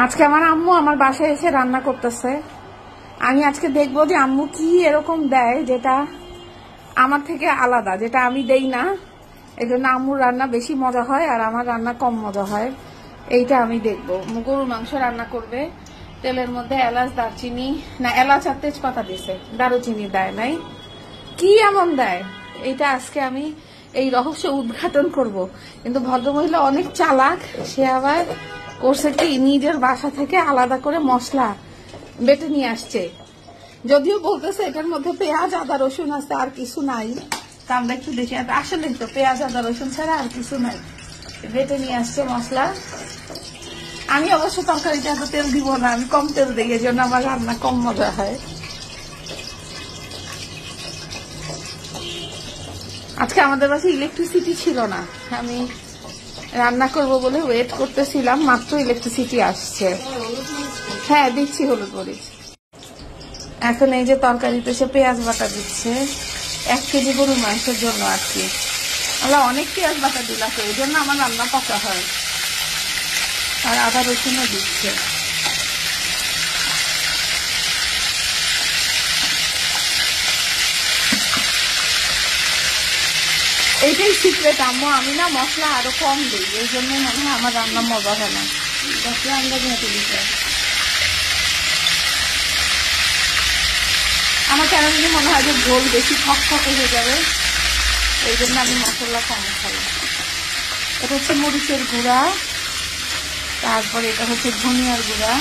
আজকে আমার আম্মু আমার বাসায় এসে রান্না করতেছে। আমি আজকে দেখবো যে আম্মু কি এরকম দেয় যেটা আমার থেকে আলাদা, যেটা আমি দেই না। এই জন্য আম্মুর রান্না বেশি মজা হয় আর আমার রান্না কম মজা হয়। এইটা আমি দেখবো। গরুর মাংস রান্না করবে, তেলের মধ্যে এলাচ দারচিনি, না এলাচ আর তেজপাতা দিছে, দারুচিনি দেয় নাই। কি এমন দেয় এইটা আজকে আমি এই রহস্য উদ্ঘাটন করব। কিন্তু ভদ্রমহিলা অনেক চালাক, সে আবার করছে কি নিজের বাসা থেকে আলাদা করে মশলা বেটে নিয়ে আসছে। যদিও বলতেছে এটার মধ্যে পেঁয়াজ আদা রসুন আছে, আর কিছু নাই। তা আমরা একটু দেখি, আসলে তো পেঁয়াজ আদা রসুন ছাড়া আর কিছু নাই। বেটে নিয়ে আসছে মশলা। আমি অবশ্য তরকারিতে এত তেল দিব না, আমি কম তেল দিই, এই জন্য আমার রান্না কম মজা হয়। আজকে আমাদের বাসায় ইলেকট্রিসিটি ছিল না, আমি রান্না করব বলে ওয়েট করতেছিলাম, মাত্র ইলেকট্রিসিটি আসছে। হ্যাঁ দিচ্ছি হলুদ মরিচ। এখন এই যে তরকারিতে সে পেঁয়াজ বাটা দিচ্ছে 1 কেজি গরুর মাংসের জন্য আর কি। আমরা অনেক পেঁয়াজ বাটা দিলাম, এই জন্য আমার রান্না পাকা হয়। আর আদা রসুনও দিচ্ছে। এইটাই সিক্রেট আম্মু, আমি না মশলা আরো কম দিই, এই জন্য মনে হয় আমার রান্না মজা হয় না। মশলা আন্দাজ মতো দিতে আমার কেন যদি মনে হয় যে ঝোল বেশি খকখকে হয়ে যাবে, এই জন্য আমি মশলা কম খাই। এটা হচ্ছে মরিচের গুঁড়া, তারপরে এটা হচ্ছে ধনিয়ার গুঁড়া,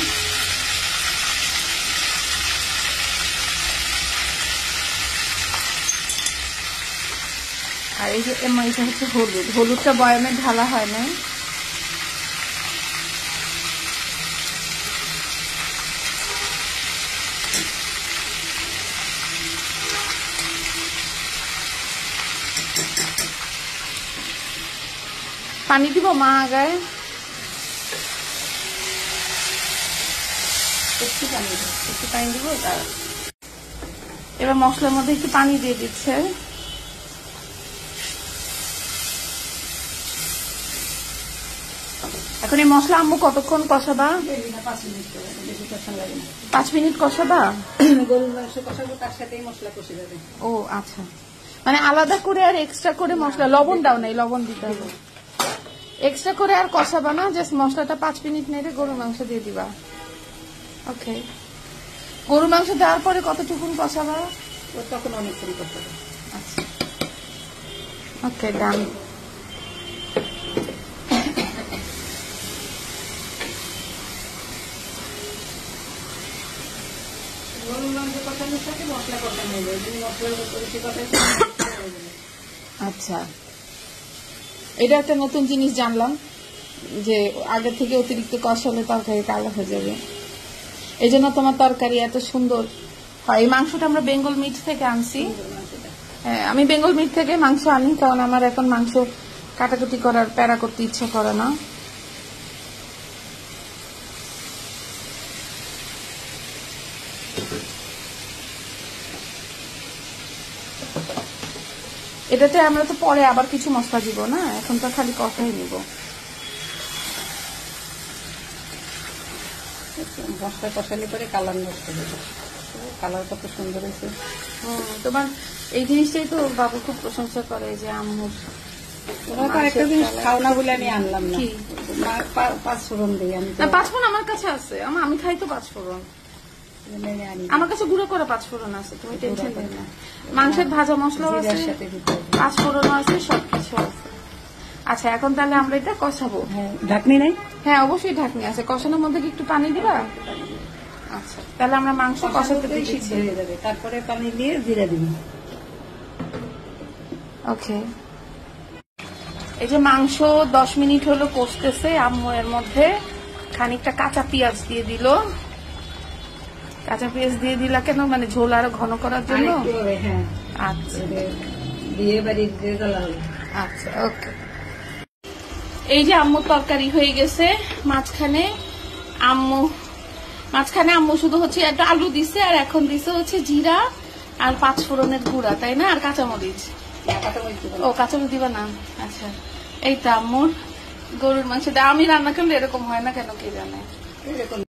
আর এই যে এটা হচ্ছে হলুদ। হলুদটা বয়ামে ঢালা হয় না। পানি দিব মা আগায়, একটু পানি দিব। এবার মশলার মধ্যে একটু পানি দিয়ে দিচ্ছে। এখন এই মশলা আম্মু কতক্ষণ কষাবা? 5 মিনিট কষাবা? গরুর মাংস কষাবো, তার সাথেই মশলা কষে যাবে। ও আচ্ছা, মানে আলাদা করে আর এক্সট্রা করে মশলা, লবণ দাও নাই, লবণ দিতে হবে। এক্সট্রা করে আর কষাবা না, জাস্ট মশলাটা 5 মিনিট নেড়ে গরুর মাংস দিয়ে দিবা। ওকে, গরুর মাংস দেওয়ার পরে কতটুকুন কষাবা? তখন অনেকক্ষণ কষাবো। আচ্ছা ওকে, ডান। আচ্ছা, এটা একটা নতুন জিনিস জানলাম যে আগে থেকে অতিরিক্ত কষালে তরকারি কালো হয়ে যাবে। এই জন্য তোমার তরকারি এত সুন্দর হয়। এই মাংসটা আমরা বেঙ্গল মিট থেকে আনছি। হ্যাঁ, আমি বেঙ্গল মিট থেকে মাংস আনি, কারণ আমার এখন মাংস কাটাকুটি করার প্যারা করতে ইচ্ছা করে না। এটাতে আমরা তো পরে আবার কিছু মশলা দিব না, এখন তো খালি কষাই নিব। মশলা কষালে পরে কালার নষ্ট হয়ে যাবে। কালার কত সুন্দর হয়েছে। তোমার এই জিনিসটাই তো বাবু খুব প্রশংসা করে যে আম্মুর। একটা জিনিস খাও না বলে আমি আনলাম না, 5 ফোড়ন দিই আমি। 5 ফোড়ন আমার কাছে আছে, আমি খাই তো 5 ফোড়ন। আমার কাছে গুঁড়ো করা 5 ফোড়ন আছে, তুমি টেনশন নেই না। মাংসের ভাজা মশলাও আছে, 5 ফোড়নও আছে, সবকিছু আছে। আচ্ছা, এখন তাহলে আমরা এটা কষাবো। ঢাকনি নাই? হ্যাঁ অবশ্যই ঢাকনি আছে। কষানোর মধ্যে কি একটু পানি দিবা? আচ্ছা, তাহলে আমরা মাংস কষাতে দিচ্ছি, তারপরে পানি দিয়ে জিরা দিব। ওকে, এই যে মাংস 10 মিনিট হলো কষতেছে। আম্মু এর মধ্যে খানিকটা কাঁচা পেঁয়াজ দিয়ে দিল। কাঁচা পেঁয়াজ দিয়ে দিলা কেন? মানে ঝোল আরো ঘন করার জন্য? আচ্ছা আচ্ছা ওকে। এই যে আম্মুর তরকারি হয়ে গেছে। মাঝখানে আম্মু শুধু হচ্ছে একটা আলু দিছে, আর এখন দিছে হচ্ছে জিরা আর 5 ফোড়নের গুঁড়া, তাই না? আর কাঁচামরিচ। ও কাঁচামরিচ দিবা না? আচ্ছা, এই তো আম্মুর গরুর মাংসটা। আমি রান্না করলে এরকম হয় না কেন কে জানে। এরকম